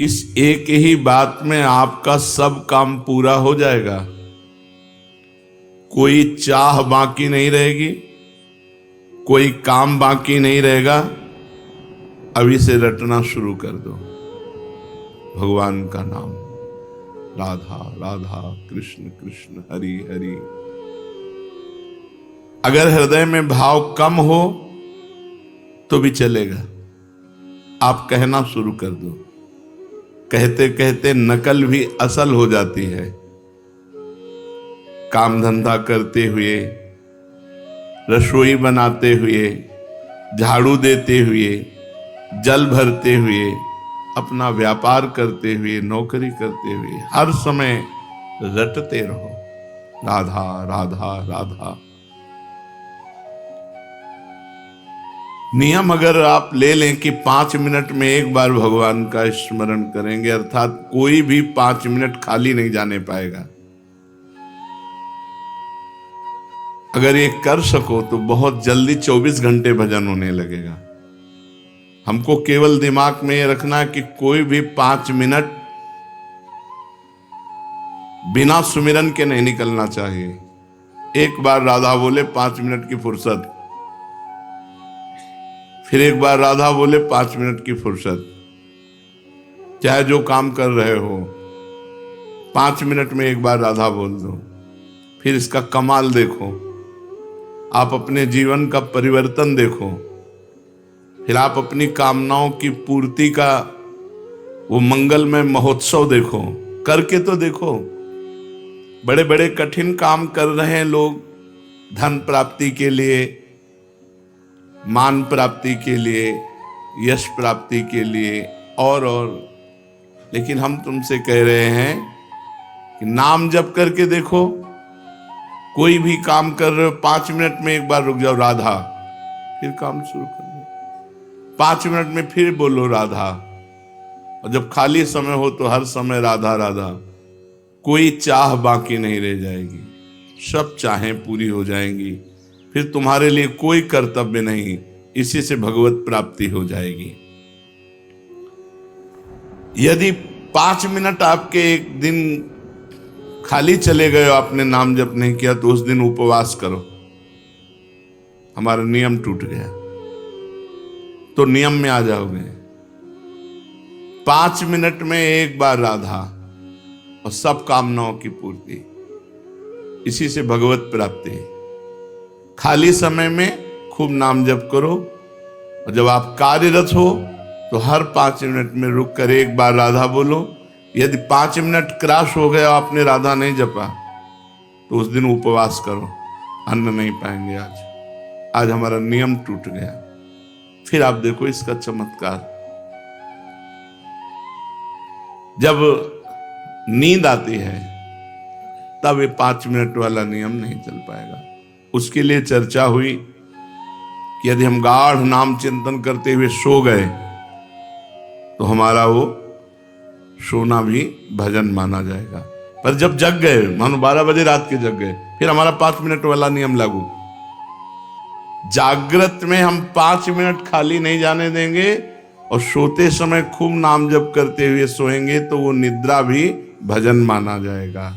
इस एक ही बात में आपका सब काम पूरा हो जाएगा। कोई चाह बाकी नहीं रहेगी, कोई काम बाकी नहीं रहेगा। अभी से रटना शुरू कर दो भगवान का नाम, राधा राधा कृष्ण कृष्ण हरि हरि। अगर हृदय में भाव कम हो तो भी चलेगा, आप कहना शुरू कर दो। कहते कहते नकल भी असल हो जाती है। काम धंधा करते हुए, रसोई बनाते हुए, झाड़ू देते हुए, जल भरते हुए, अपना व्यापार करते हुए, नौकरी करते हुए, हर समय रटते रहो राधा राधा राधा। नियम अगर आप ले लें कि 5 मिनट में एक बार भगवान का स्मरण करेंगे, अर्थात कोई भी 5 मिनट खाली नहीं जाने पाएगा। अगर ये कर सको तो बहुत जल्दी 24 घंटे भजन होने लगेगा। हमको केवल दिमाग में ये रखना है कि कोई भी 5 मिनट बिना सुमिरन के नहीं निकलना चाहिए। एक बार राधा बोले 5 मिनट की फुर्सत, फिर एक बार राधा बोले 5 मिनट की फुर्सत। चाहे जो काम कर रहे हो 5 मिनट में एक बार राधा बोल दो, फिर इसका कमाल देखो, आप अपने जीवन का परिवर्तन देखो, फिर आप अपनी कामनाओं की पूर्ति का वो मंगलमय महोत्सव देखो। करके तो देखो। बड़े बड़े कठिन काम कर रहे हैं लोग, धन प्राप्ति के लिए, मान प्राप्ति के लिए, यश प्राप्ति के लिए और लेकिन हम तुमसे कह रहे हैं कि नाम जप करके देखो। कोई भी काम कर रहे हो 5 मिनट में एक बार रुक जाओ राधा, फिर काम शुरू कर दो। 5 मिनट में फिर बोलो राधा, और जब खाली समय हो तो हर समय राधा राधा। कोई चाह बाकी नहीं रह जाएगी, सब चाहें पूरी हो जाएंगी। फिर तुम्हारे लिए कोई कर्तव्य नहीं, इसी से भगवत प्राप्ति हो जाएगी। यदि 5 मिनट आपके एक दिन खाली चले गए, आपने नाम जप नहीं किया, तो उस दिन उपवास करो। हमारा नियम टूट गया तो नियम में आ जाओगे। 5 मिनट में एक बार राधा और सब कामनाओं की पूर्ति, इसी से भगवत प्राप्ति। खाली समय में खूब नाम जप करो, और जब आप कार्यरत हो तो हर 5 मिनट में रुक कर एक बार राधा बोलो। यदि 5 मिनट क्रॉस हो गया, आपने राधा नहीं जपा, तो उस दिन उपवास करो, अन्न नहीं पाएंगे। आज हमारा नियम टूट गया। फिर आप देखो इसका चमत्कार। जब नींद आती है तब ये 5 मिनट वाला नियम नहीं चल पाएगा। उसके लिए चर्चा हुई कि यदि हम गाढ़ नाम चिंतन करते हुए सो गए तो हमारा वो सोना भी भजन माना जाएगा। पर जब जग गए, मानो 12 बजे रात के जग गए, फिर हमारा 5 मिनट वाला नियम लागू। जागृत में हम 5 मिनट खाली नहीं जाने देंगे, और सोते समय खूब नाम जप करते हुए सोएंगे तो वो निद्रा भी भजन माना जाएगा।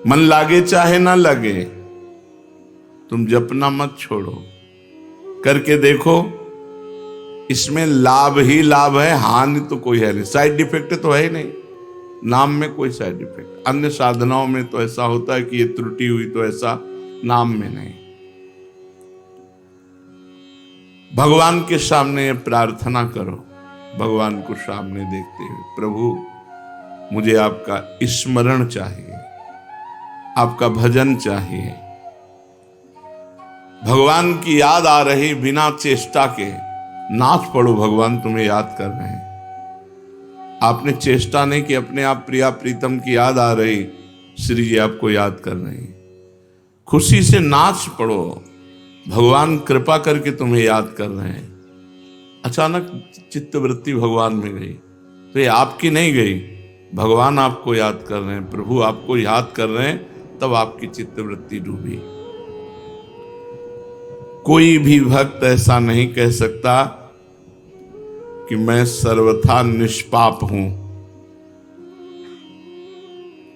मन लागे चाहे ना लगे, तुम जपना मत छोड़ो, करके देखो। इसमें लाभ ही लाभ है, हानि तो कोई है नहीं, साइड इफेक्ट तो है ही नहीं। नाम में कोई साइड इफेक्ट, अन्य साधनाओं में तो ऐसा होता है कि ये त्रुटि हुई, तो ऐसा नाम में नहीं। भगवान के सामने प्रार्थना करो, भगवान को सामने देखते हुए, प्रभु मुझे आपका स्मरण चाहिए, आपका भजन चाहिए। भगवान की याद आ रही बिना चेष्टा के, नाच पड़ो, भगवान तुम्हें याद कर रहे हैं। आपने चेष्टा नहीं कि अपने आप प्रिया प्रीतम की याद आ रही, श्री जी आपको याद कर रहे हैं। खुशी से नाच पड़ो, भगवान कृपा करके तुम्हें याद कर रहे हैं। अचानक चित्तवृत्ति भगवान में गई तो ये आपकी नहीं गई, भगवान आपको याद कर रहे हैं, प्रभु आपको याद कर रहे हैं, तब आपकी चित्तवृत्ति डूबी। कोई भी भक्त ऐसा नहीं कह सकता कि मैं सर्वथा निष्पाप हूं।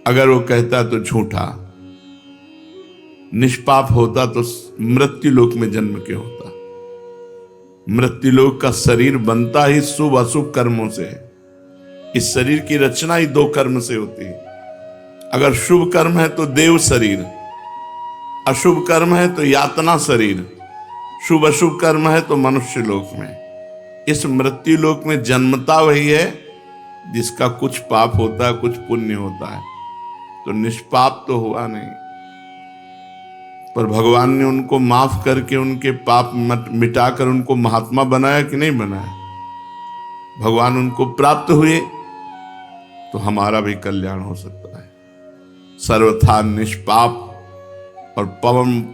अगर वो कहता तो झूठा, निष्पाप होता तो मृत्युलोक में जन्म क्यों होता? मृत्युलोक का शरीर बनता ही शुभ अशुभ कर्मों से है। इस शरीर की रचना ही दो कर्म से होती है। अगर शुभ कर्म है तो देव शरीर, अशुभ कर्म है तो यातना शरीर, शुभ अशुभ कर्म है तो मनुष्य लोक में। इस मृत्यु लोक में जन्मता वही है जिसका कुछ पाप होता है, कुछ पुण्य होता है। तो निष्पाप तो हुआ नहीं, पर भगवान ने उनको माफ करके उनके पाप मिटाकर उनको महात्मा बनाया कि नहीं बनाया? भगवान उनको प्राप्त हुए तो हमारा भी कल्याण हो सकता है। सर्वथा निष्पाप और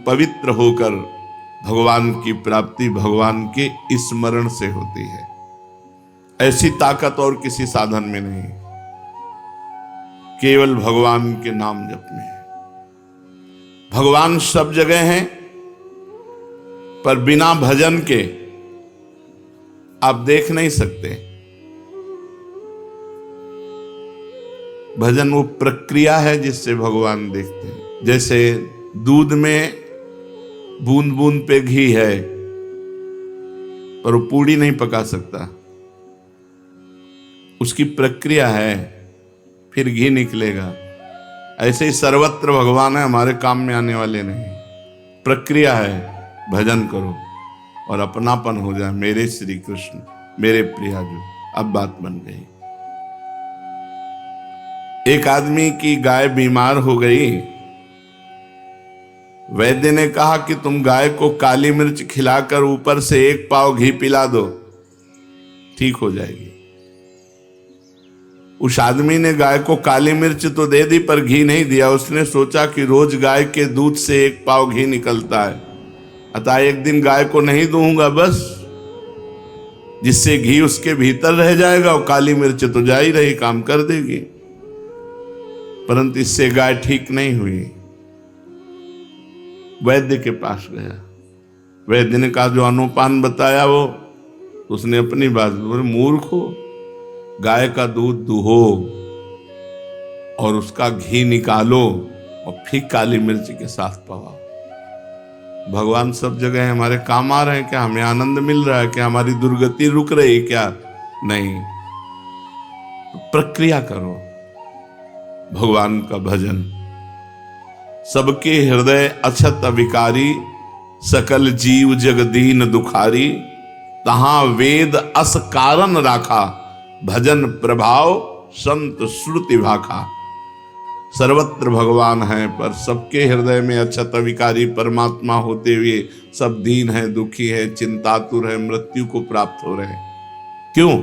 पवित्र होकर भगवान की प्राप्ति भगवान के स्मरण से होती है। ऐसी ताकत और किसी साधन में नहीं, केवल भगवान के नाम जप में है। भगवान सब जगह हैं, पर बिना भजन के आप देख नहीं सकते। भजन वो प्रक्रिया है जिससे भगवान देखते हैं। जैसे दूध में बूंद बूंद पे घी है, पर वो पूड़ी नहीं पका सकता, उसकी प्रक्रिया है, फिर घी निकलेगा। ऐसे ही सर्वत्र भगवान है, हमारे काम में आने वाले नहीं। प्रक्रिया है, भजन करो और अपनापन हो जाए। मेरे श्री कृष्ण, मेरे प्रियाजू। अब बात बन गई। एक आदमी की गाय बीमार हो गई। वैद्य ने कहा कि तुम गाय को काली मिर्च खिलाकर ऊपर से 1 पाव घी पिला दो, ठीक हो जाएगी। उस आदमी ने गाय को काली मिर्च तो दे दी, पर घी नहीं दिया। उसने सोचा कि रोज गाय के दूध से 1 पाव घी निकलता है, अतः एक दिन गाय को नहीं दूंगा, बस जिससे घी उसके भीतर रह जाएगा और काली मिर्च तो जा ही रही, काम कर देगी। परंतु इससे गाय ठीक नहीं हुई। वैद्य के पास गया। वैद्य ने कहा जो अनुपान बताया वो, उसने अपनी बात बोली, मूर्ख हो, गाय का दूध दुहो और उसका घी निकालो और फिर काली मिर्च के साथ पवाओ। भगवान सब जगह है, हमारे काम आ रहे हैं क्या? हमें आनंद मिल रहा है क्या? हमारी दुर्गति रुक रही है क्या? नहीं। तो प्रक्रिया करो भगवान का भजन। सबके हृदय अछत विकारी, सकल जीव जगदीन दुखारी, तहां वेद अस कारण राखा, भजन प्रभाव संत श्रुति भाखा। सर्वत्र भगवान है, पर सबके हृदय में अछत विकारी परमात्मा होते हुए सब दीन है, दुखी है, चिंतातुर है, मृत्यु को प्राप्त हो रहे हैं। क्यों?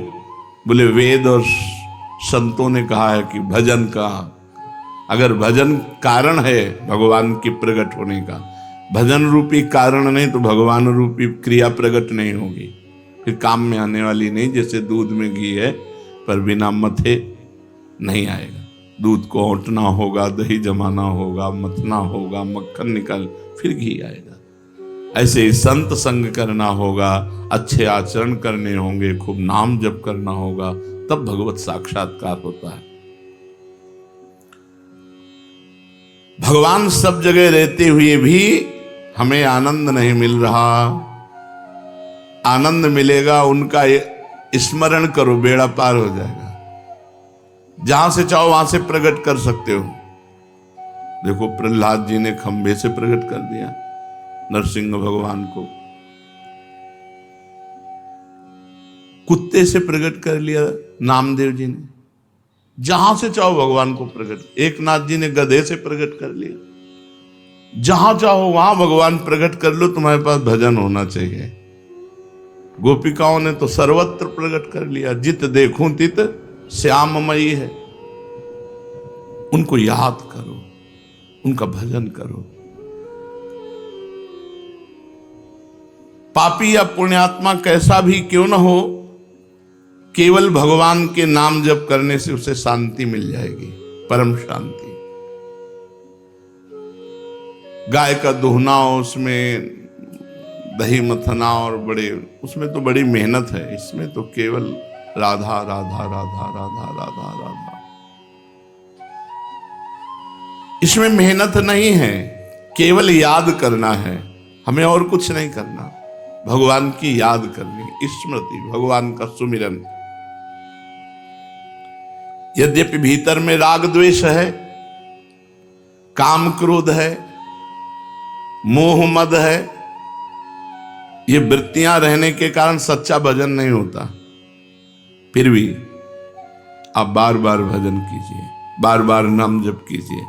बोले वेद और संतों ने कहा है कि भजन का, अगर भजन कारण है भगवान की प्रकट होने का, भजन रूपी कारण नहीं तो भगवान रूपी क्रिया प्रकट नहीं होगी, फिर काम में आने वाली नहीं। जैसे दूध में घी है, पर बिना मथे नहीं आएगा। दूध को औंटना होगा, दही जमाना होगा, मथना होगा, मक्खन निकल फिर घी आएगा। ऐसे ही संत संग करना होगा, अच्छे आचरण करने होंगे, खूब नाम जप करना होगा, तब भगवत साक्षात्कार होता है। भगवान सब जगह रहते हुए भी हमें आनंद नहीं मिल रहा। आनंद मिलेगा, उनका स्मरण करो, बेड़ा पार हो जाएगा। जहां से चाहो वहां से प्रकट कर सकते हो। देखो प्रहलाद जी ने खंभे से प्रकट कर दिया नरसिंह भगवान को, कुत्ते से प्रकट कर लिया नामदेव जी ने। जहां से चाहो भगवान को प्रकट। एक नाथ जी ने गधे से प्रकट कर लिया। जहां चाहो वहां भगवान प्रकट कर लो, तुम्हारे पास भजन होना चाहिए। गोपिकाओं ने तो सर्वत्र प्रकट कर लिया। जित देखूं तित श्याममयी है। उनको याद करो, उनका भजन करो। पापी या पुण्यात्मा कैसा भी क्यों न हो, केवल भगवान के नाम जप करने से उसे शांति मिल जाएगी, परम शांति। गाय का दुहना, उसमें दही मथना और उसमें तो बड़ी मेहनत है। इसमें तो केवल राधा राधा राधा राधा राधा राधा। इसमें मेहनत नहीं है, केवल याद करना है, हमें और कुछ नहीं करना। भगवान की याद करनी, स्मृति, भगवान का सुमिरन। यद्यपि भीतर में राग द्वेष है, काम क्रोध है, मोह मद है, ये वृत्तियां रहने के कारण सच्चा भजन नहीं होता। फिर भी आप बार बार भजन कीजिए, बार बार नाम जप कीजिए।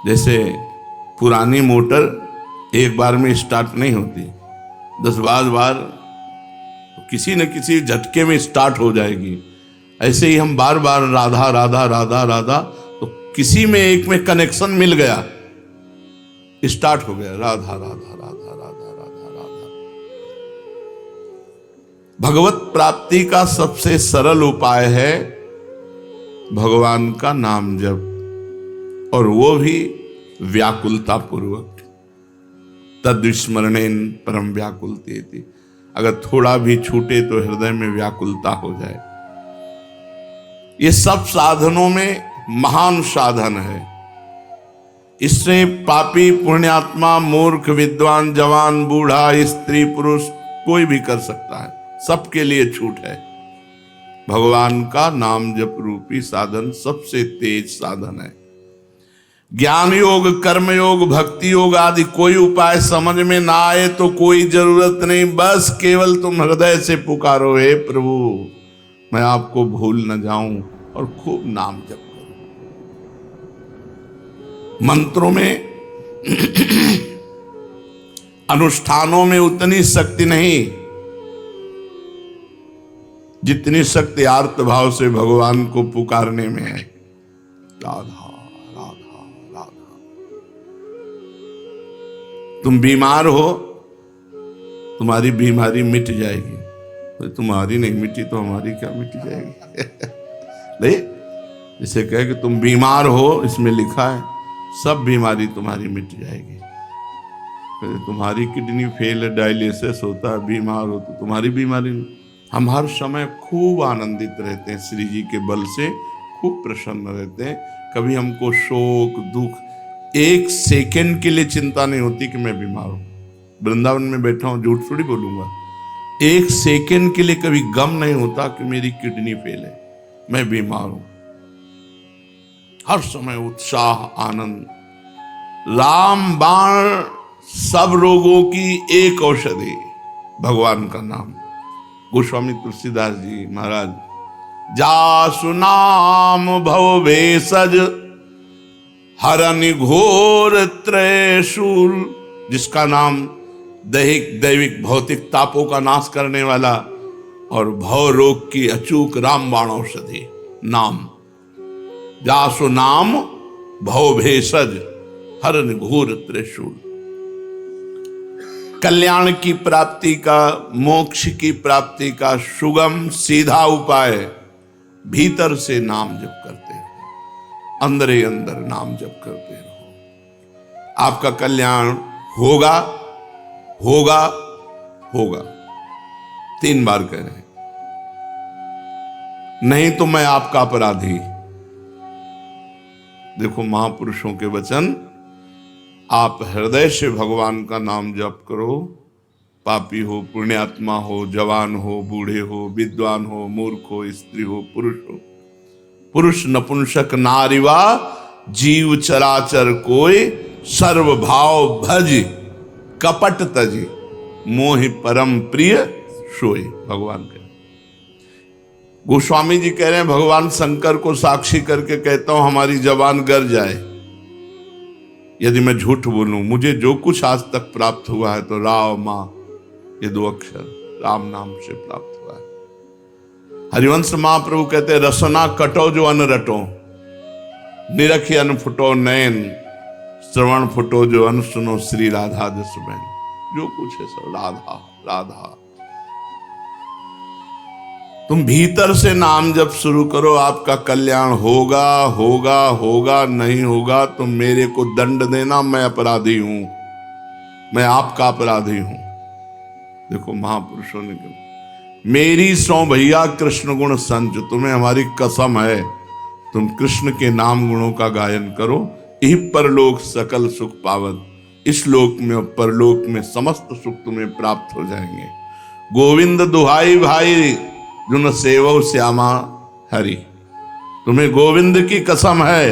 जैसे पुरानी मोटर एक बार में स्टार्ट नहीं होती, 10-12 बार किसी न किसी झटके में स्टार्ट हो जाएगी। ऐसे ही हम बार बार राधा राधा राधा राधा, तो किसी में एक में कनेक्शन मिल गया, स्टार्ट हो गया राधा राधा राधा राधा राधा राधा। भगवत प्राप्ति का सबसे सरल उपाय है भगवान का नाम जप, और वो भी व्याकुलता पूर्वक। तद्विस्मरणेन परम व्याकुलते, अगर थोड़ा भी छूटे तो हृदय में व्याकुलता हो जाए। ये सब साधनों में महान साधन है। इससे पापी, पुण्यात्मा, मूर्ख, विद्वान, जवान, बूढ़ा, स्त्री, पुरुष कोई भी कर सकता है, सबके लिए छूट है। भगवान का नाम जप रूपी साधन सबसे तेज साधन है। ज्ञान योग, कर्म योग, भक्ति योग आदि कोई उपाय समझ में ना आए तो कोई जरूरत नहीं, बस केवल तुम हृदय से पुकारो, हे प्रभु मैं आपको भूल न जाऊं, और खूब नाम जप करो। मंत्रों में अनुष्ठानों में उतनी शक्ति नहीं जितनी शक्ति आर्त भाव से भगवान को पुकारने में है। राधा राधा राधा। तुम बीमार हो, तुम्हारी बीमारी मिट जाएगी। तो तुम्हारी नहीं मिटी तो हमारी क्या मिट जाएगी? नहीं, जिसे कहे कि तुम बीमार हो, इसमें लिखा है सब बीमारी तुम्हारी मिट जाएगी। तुम्हारी किडनी फेल है, डायलिसिस होता है, बीमार हो तो तुम्हारी बीमारी नहीं। हम हर समय खूब आनंदित रहते हैं, श्री जी के बल से खूब प्रसन्न रहते हैं। कभी हमको शोक, दुख, एक सेकंड के लिए चिंता नहीं होती कि मैं बीमार हूं। वृंदावन में बैठा हूं, झूठ थोड़ी बोलूंगा, एक सेकंड के लिए कभी गम नहीं होता कि मेरी किडनी फेल है, मैं बीमार हूं। हर समय उत्साह, आनंद। राम बाण सब रोगों की एक औषधि, भगवान का नाम। गोस्वामी तुलसीदास जी महाराज, जासु नाम भव भेषज हरनि घोर त्रयशूल, जिसका नाम दैहिक दैविक भौतिक तापों का नाश करने वाला और भव रोग की अचूक रामबाण औषधि नाम। जासु नाम भव भेषज हरनि घोर त्रयशूल। कल्याण की प्राप्ति का, मोक्ष की प्राप्ति का सुगम सीधा उपाय भीतर से नाम जप करते रहो, अंदर ही अंदर नाम जप करते रहो। आपका कल्याण होगा होगा होगा। 3 बार कह रहे हैं, नहीं तो मैं आपका अपराधी। देखो महापुरुषों के वचन, आप हृदय से भगवान का नाम जप करो। पापी हो, पुण्यात्मा हो, जवान हो, बूढ़े हो, विद्वान हो, मूर्ख हो, स्त्री हो, पुरुष नपुंसक नारीवा, जीव चराचर कोई, सर्वभाव भज कपट तजी, मोहि परम प्रिय सोई। भगवान कह, गोस्वामी जी कह रहे हैं, भगवान शंकर को साक्षी करके कहता हूं, हमारी जबान गर जाए यदि मैं झूठ बोलूं। मुझे जो कुछ आज तक प्राप्त हुआ है तो राव मां, ये 2 अक्षर राम नाम से प्राप्त हुआ है। हरिवंश महाप्रभु कहते हैं, रसना कटो जो अन रटो, निरखी अन फुटो नयन, श्रवण फुटो जो अन सुनो, श्री राधा जस बहन। जो कुछ है सब राधा राधा। तुम भीतर से नाम जब शुरू करो, आपका कल्याण होगा होगा होगा। नहीं होगा तो मेरे को दंड देना, मैं अपराधी हूं, मैं आपका अपराधी हूं। देखो महापुरुषों ने कहा, मेरी सौ भैया कृष्ण गुण संच, तुम्हें हमारी कसम है, तुम कृष्ण के नाम गुणों का गायन करो, यही परलोक सकल सुख पावत, इस लोक में और परलोक में समस्त सुख तुम्हें प्राप्त हो जाएंगे। गोविंद दुहाई भाई जुन सेवो श्यामा हरि, तुम्हें गोविंद की कसम है,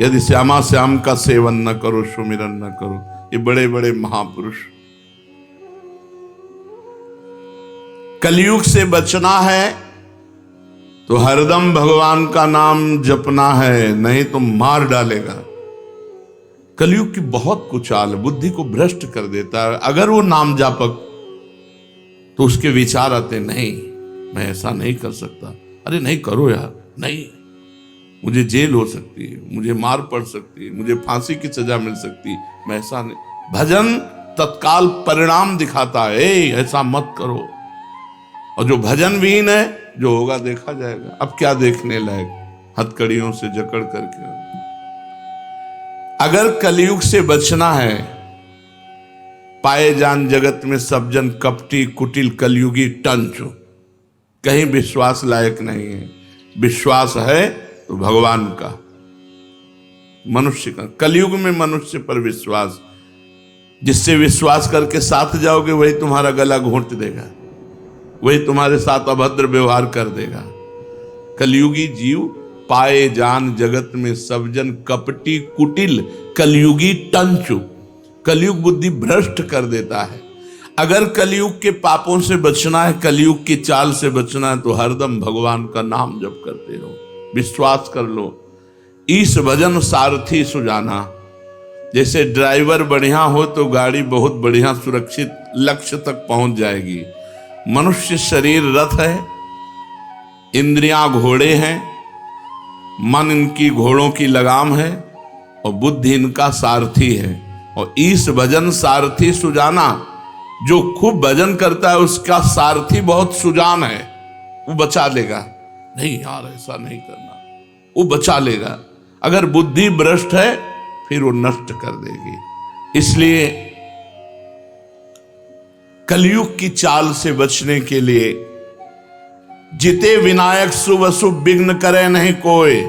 यदि श्यामा श्याम का सेवन न करो, सुमिरन न करो। ये बड़े बड़े महापुरुष। कलयुग से बचना है तो हरदम भगवान का नाम जपना है, नहीं तो मार डालेगा। कलयुग की बहुत कुचाल, बुद्धि को भ्रष्ट कर देता है। अगर वो नाम जापक, तो उसके विचार आते, नहीं मैं ऐसा नहीं कर सकता, अरे नहीं करो यार, नहीं, मुझे जेल हो सकती है, मुझे मार पड़ सकती है, मुझे फांसी की सजा मिल सकती, मैं ऐसा नहीं। भजन तत्काल परिणाम दिखाता है, ऐसा मत करो। और जो भजन विहीन है, जो होगा देखा जाएगा। अब क्या देखने लायक, हथकड़ियों से जकड़ करके। अगर कलयुग से बचना है, पाए जान जगत में सब जन कपटी कुटिल कलयुगी टंच, कहीं विश्वास लायक नहीं है। विश्वास है तो भगवान का, मनुष्य का। कलयुग में मनुष्य पर विश्वास, जिससे विश्वास करके साथ जाओगे वही तुम्हारा गला घोंट देगा, वही तुम्हारे साथ अभद्र व्यवहार कर देगा। कलयुगी जीव पाए जान जगत में सब जन कपटी कुटिल कलयुगी टंचु, कलयुग बुद्धि भ्रष्ट कर देता है। अगर कलयुग के पापों से बचना है, कलयुग की चाल से बचना है, तो हरदम भगवान का नाम जप करते रहो, विश्वास कर लो। ईश भजन सारथी सुजाना, जैसे ड्राइवर बढ़िया हो तो गाड़ी बहुत बढ़िया सुरक्षित लक्ष्य तक पहुंच जाएगी। मनुष्य शरीर रथ है, इंद्रियां घोड़े हैं, मन इनकी घोड़ों की लगाम है और बुद्धि इनका सारथी है। और ईश भजन सारथी सुजाना, जो खूब भजन करता है उसका सारथी बहुत सुजान है, वो बचा लेगा। नहीं यार ऐसा नहीं करना, वो बचा लेगा। अगर बुद्धि भ्रष्ट है फिर वो नष्ट कर देगी। इसलिए कलयुग की चाल से बचने के लिए, जिते विनायक शुभ अशुभ विघ्न करे नहीं कोई,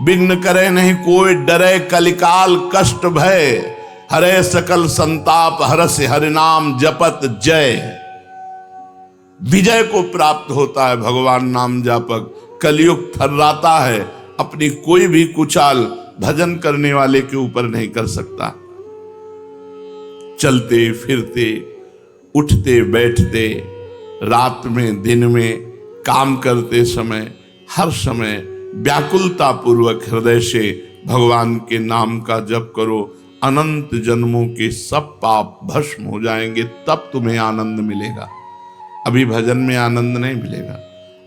विघ्न करे नहीं कोई, डरे कलिकाल कष्ट भय, हरे सकल संताप हरस हरिनाम जपत जय। विजय को प्राप्त होता है भगवान नाम जापक। कलयुग थर्राता है, अपनी कोई भी कुचाल भजन करने वाले के ऊपर नहीं कर सकता। चलते फिरते, उठते बैठते, रात में दिन में, काम करते समय, हर समय व्याकुलता पूर्वक हृदय से भगवान के नाम का जप करो। अनंत जन्मों के सब पाप भस्म हो जाएंगे, तब तुम्हें आनंद मिलेगा। अभी भजन में आनंद नहीं मिलेगा।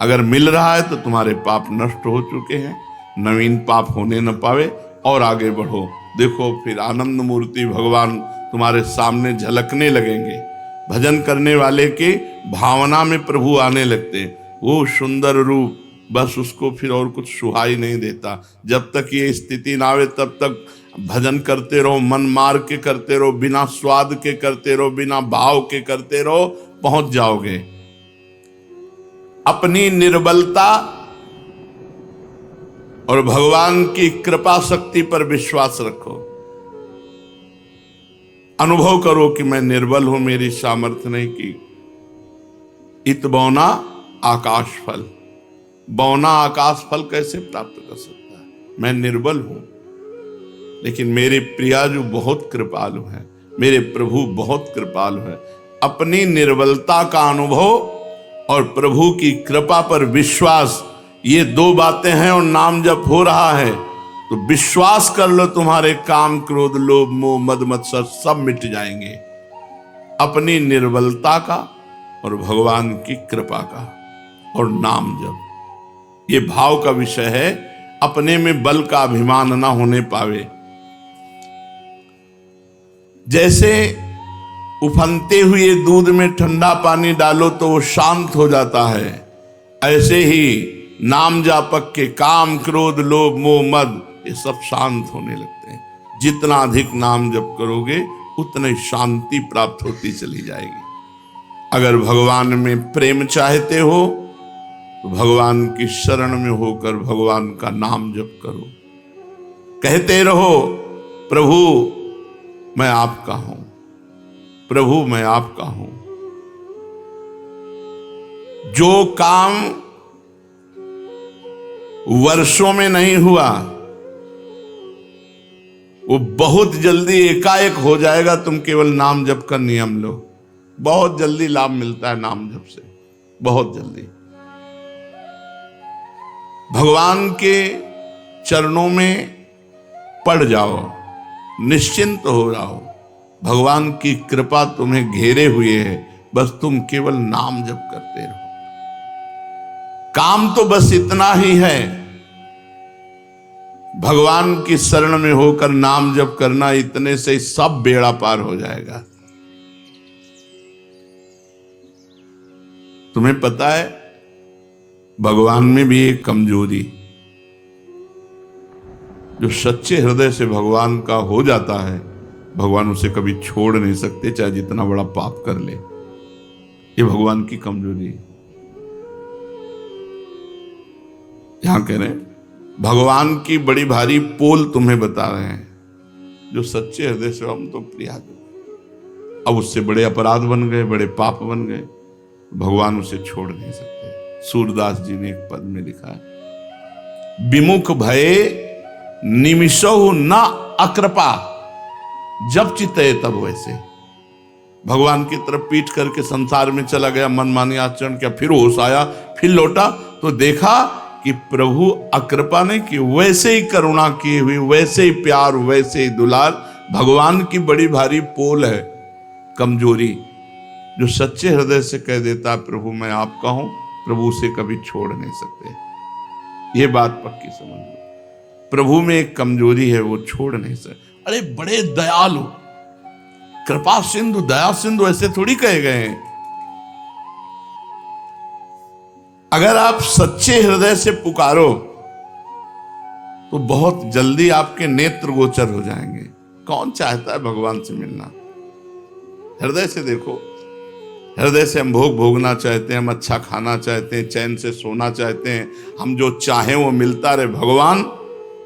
अगर मिल रहा है तो तुम्हारे पाप नष्ट हो चुके हैं, नवीन पाप होने न पावे और आगे बढ़ो। देखो फिर आनंद मूर्ति भगवान तुम्हारे सामने झलकने लगेंगे। भजन करने वाले के भावना में प्रभु आने लगते, वो सुंदर रूप, बस उसको फिर और कुछ सुहाई नहीं देता। जब तक ये स्थिति ना आवे तब तक भजन करते रहो, मन मार के करते रहो, बिना स्वाद के करते रहो, बिना भाव के करते रहो, पहुंच जाओगे। अपनी निर्बलता और भगवान की कृपा शक्ति पर विश्वास रखो। अनुभव करो कि मैं निर्बल हूं, मेरी सामर्थ्य नहीं की। इत बौना आकाश फल, बौना आकाश फल कैसे प्राप्त कर सकता है? मैं निर्बल हूं, लेकिन मेरे प्रिया जो बहुत कृपालु है, मेरे प्रभु बहुत कृपालु है। अपनी निर्बलता का अनुभव और प्रभु की कृपा पर विश्वास, ये दो बातें हैं और नाम जप हो रहा है तो विश्वास कर लो, तुम्हारे काम क्रोध लोभ मोह मद मत्सर सब मिट जाएंगे। अपनी निर्बलता का और भगवान की कृपा का और नाम जप, ये भाव का विषय है। अपने में बल का अभिमान ना होने पावे। जैसे उफनते हुए दूध में ठंडा पानी डालो तो वो शांत हो जाता है, ऐसे ही नाम जापक के काम क्रोध लोभ मोह मद ये सब शांत होने लगते हैं। जितना अधिक नाम जप करोगे उतनी शांति प्राप्त होती चली जाएगी। अगर भगवान में प्रेम चाहते हो तो भगवान की शरण में होकर भगवान का नाम जप करो, कहते रहो प्रभु मैं आपका हूं, प्रभु मैं आपका हूं। जो काम वर्षों में नहीं हुआ वो बहुत जल्दी एकाएक हो जाएगा। तुम केवल नाम जप का नियम लो, बहुत जल्दी लाभ मिलता है नाम जप से, बहुत जल्दी। भगवान के चरणों में पड़ जाओ, निश्चिंत हो जाओ, भगवान की कृपा तुम्हें घेरे हुए है, बस तुम केवल नाम जप करते रहो। काम तो बस इतना ही है, भगवान की शरण में होकर नाम जप करना, इतने से सब बेड़ा पार हो जाएगा। तुम्हें पता है भगवान में भी एक कमजोरी, जो सच्चे हृदय से भगवान का हो जाता है, भगवान उसे कभी छोड़ नहीं सकते, चाहे जितना बड़ा पाप कर ले। ये भगवान की कमजोरी है। यहां कह रहे हैं भगवान की बड़ी भारी पोल तुम्हें बता रहे हैं, जो सच्चे हृदय से हम तो प्रिया दो। अब उससे बड़े अपराध बन गए, बड़े पाप बन गए, भगवान उसे छोड़ नहीं सकते। सूरदास जी ने एक पद में लिखा है, विमुख भये निमिषहु न अकृपा, जब चित्ते तब वैसे। भगवान की तरफ पीठ करके संसार में चला गया, मनमानी आचरण किया, फिर होश आया, फिर लौटा तो देखा कि प्रभु अकृपा नहीं की, वैसे ही करुणा की हुई, वैसे ही प्यार, वैसे ही दुलार। भगवान की बड़ी भारी पोल है कमजोरी, जो सच्चे हृदय से कह देता है प्रभु मैं आपका हूं, प्रभु उसे कभी छोड़ नहीं सकते। ये बात पक्की समझ लो। प्रभु में एक कमजोरी है, वो छोड़ नहीं सकते। अरे बड़े दयालु, कृपा सिंधु, दया सिंधु, ऐसे थोड़ी कहे गए हैं। अगर आप सच्चे हृदय से पुकारो तो बहुत जल्दी आपके नेत्र गोचर हो जाएंगे। कौन चाहता है भगवान से मिलना? हृदय से देखो, हृदय से हम भोग भोगना चाहते हैं, हम अच्छा खाना चाहते हैं, चैन से सोना चाहते हैं, हम जो चाहें वो मिलता रहे।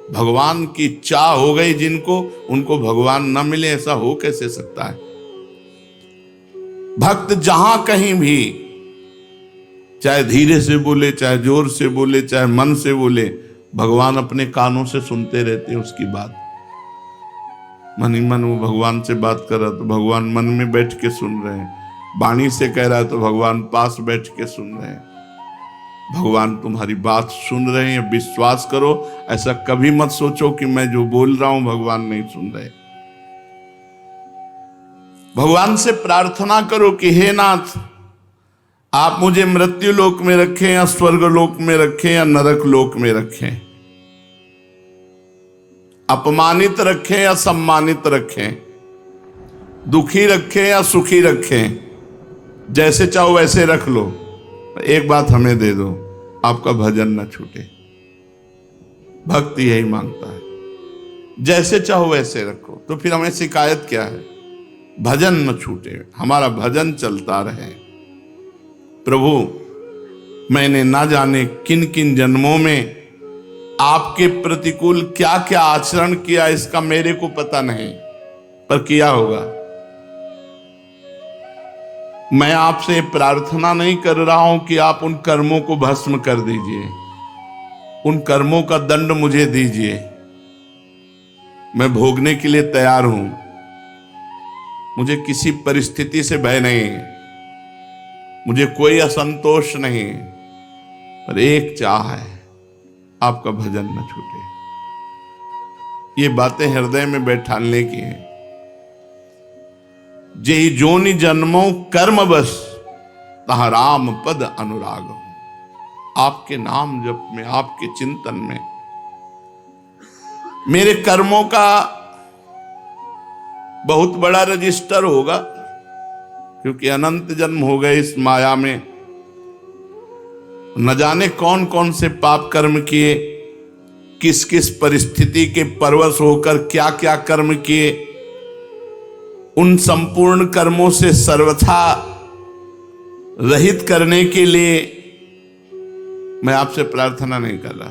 भगवान की चाह हो गई जिनको, उनको भगवान न मिले, ऐसा हो कैसे सकता है? भक्त जहां कहीं भी, चाहे धीरे से बोले, चाहे जोर से बोले, चाहे मन से बोले, भगवान अपने कानों से सुनते रहते हैं उसकी बात। मन ही मन वो भगवान से बात कर रहा तो भगवान मन में बैठ के सुन रहे हैं, वाणी से कह रहा है तो भगवान पास बैठ के सुन रहे हैं। भगवान तुम्हारी बात सुन रहे हैं, विश्वास करो। ऐसा कभी मत सोचो कि मैं जो बोल रहा हूं भगवान नहीं सुन रहे। भगवान से प्रार्थना करो कि हे नाथ, आप मुझे मृत्यु लोक में रखें या स्वर्ग लोक में रखें या नरक लोक में रखें, अपमानित रखें या सम्मानित रखें, दुखी रखें या सुखी रखें, जैसे चाहो वैसे रख लो। एक बात हमें दे दो, आपका भजन न छूटे। भक्ति यही मांगता है, जैसे चाहो वैसे रखो। तो फिर हमें शिकायत क्या है? भजन न छूटे, हमारा भजन चलता रहे। प्रभु, मैंने ना जाने किन किन जन्मों में आपके प्रतिकूल क्या क्या आचरण किया, इसका मेरे को पता नहीं, पर किया होगा। मैं आपसे प्रार्थना नहीं कर रहा हूं कि आप उन कर्मों को भस्म कर दीजिए, उन कर्मों का दंड मुझे दीजिए, मैं भोगने के लिए तैयार हूं। मुझे किसी परिस्थिति से भय नहीं, मुझे कोई असंतोष नहीं, पर एक चाह है, आपका भजन न छूटे। ये बातें हृदय में बैठाने की हैं। जेहि जोनि जन्मों कर्म बस, तहाँ राम पद अनुराग हो। आपके नाम जप में, आपके चिंतन में मेरे कर्मों का बहुत बड़ा रजिस्टर होगा, क्योंकि अनंत जन्म हो गए इस माया में। न जाने कौन कौन से पाप कर्म किए, किस किस परिस्थिति के परवश होकर क्या क्या कर्म किए। उन संपूर्ण कर्मों से सर्वथा रहित करने के लिए मैं आपसे प्रार्थना नहीं कर रहा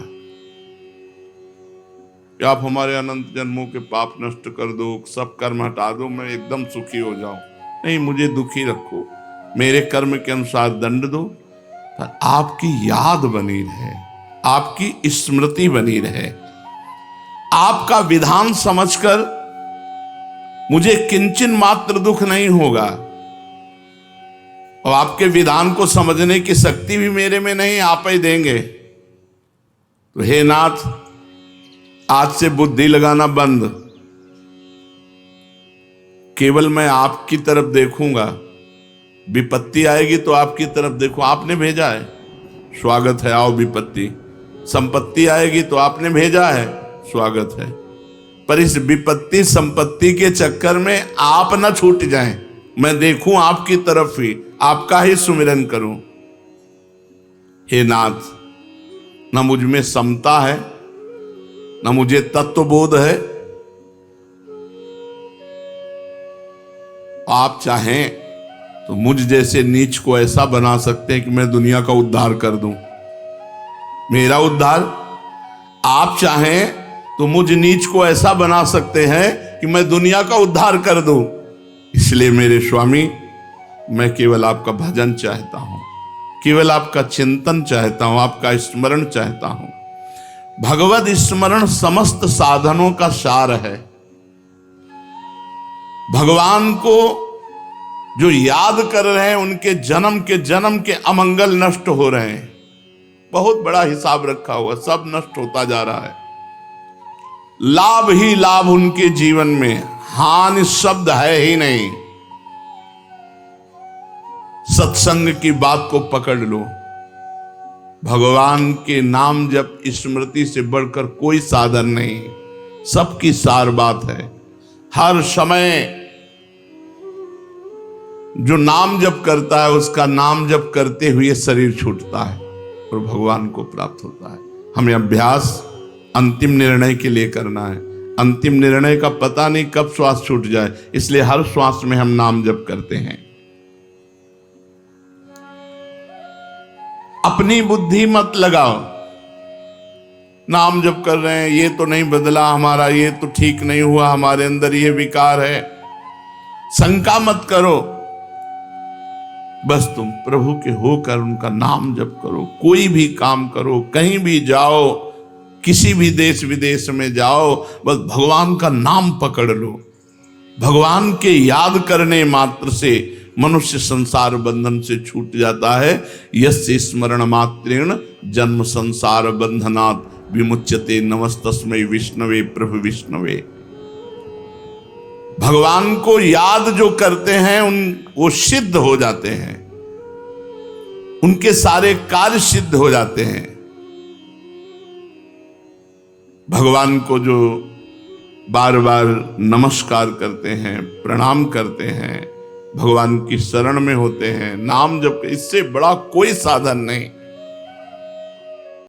कि आप हमारे अनंत जन्मों के पाप नष्ट कर दो, सब कर्म हटा दो, मैं एकदम सुखी हो जाऊं। नहीं, मुझे दुखी रखो, मेरे कर्म के अनुसार दंड दो, पर आपकी याद बनी रहे, आपकी स्मृति बनी रहे, आपका विधान समझकर मुझे किंचन मात्र दुख नहीं होगा। और आपके विधान को समझने की शक्ति भी मेरे में नहीं, आप ही देंगे। तो हे नाथ, आज से बुद्धि लगाना बंद, केवल मैं आपकी तरफ देखूंगा। विपत्ति आएगी तो आपकी तरफ देखो, आपने भेजा है, स्वागत है, आओ विपत्ति। संपत्ति आएगी तो आपने भेजा है, स्वागत है। पर इस विपत्ति संपत्ति के चक्कर में आप ना छूट जाएं, मैं देखूं आपकी तरफ ही, आपका ही सुमिरन करूं। हे नाथ, न मुझ में समता है, न मुझे तत्वबोध है। आप चाहें तो मुझ जैसे नीच को ऐसा बना सकते हैं कि मैं दुनिया का उद्धार कर दूं, मेरा उद्धार। आप चाहें तो मुझ नीच को ऐसा बना सकते हैं कि मैं दुनिया का उद्धार कर दूं। इसलिए मेरे स्वामी, मैं केवल आपका भजन चाहता हूं, केवल आपका चिंतन चाहता हूं, आपका स्मरण चाहता हूं। भगवद स्मरण समस्त साधनों का सार है। भगवान को जो याद कर रहे हैं, उनके जन्म के अमंगल नष्ट हो रहे हैं। बहुत बड़ा हिसाब रखा हुआ, सब नष्ट होता जा रहा है। लाभ ही लाभ उनके जीवन में, हानि शब्द है ही नहीं। सत्संग की बात को पकड़ लो, भगवान के नाम जप स्मृति से बढ़कर कोई साधन नहीं, सबकी सार बात है। हर समय जो नाम जप करता है, उसका नाम जप करते हुए शरीर छूटता है और भगवान को प्राप्त होता है। हमें अभ्यास अंतिम निर्णय के लिए करना है। अंतिम निर्णय का पता नहीं कब श्वास छूट जाए, इसलिए हर श्वास में हम नाम जप करते हैं। अपनी बुद्धि मत लगाओ, नाम जप कर रहे हैं, ये तो नहीं बदला हमारा, ये तो ठीक नहीं हुआ, हमारे अंदर ये विकार है। शंका मत करो, बस तुम प्रभु के होकर उनका नाम जप करो। कोई भी काम करो, कहीं भी जाओ, किसी भी देश विदेश में जाओ, बस भगवान का नाम पकड़ लो। भगवान के याद करने मात्र से मनुष्य संसार बंधन से छूट जाता है। यस्य स्मरण मात्रेण जन्म संसार बंधनात् विमुच्यते। नमस्तस्मै विष्णवे प्रभु विष्णवे। भगवान को याद जो करते हैं वो सिद्ध हो जाते हैं, उनके सारे कार्य सिद्ध हो जाते हैं। भगवान को जो बार बार नमस्कार करते हैं, प्रणाम करते हैं, भगवान की शरण में होते हैं, नाम जप, इससे बड़ा कोई साधन नहीं।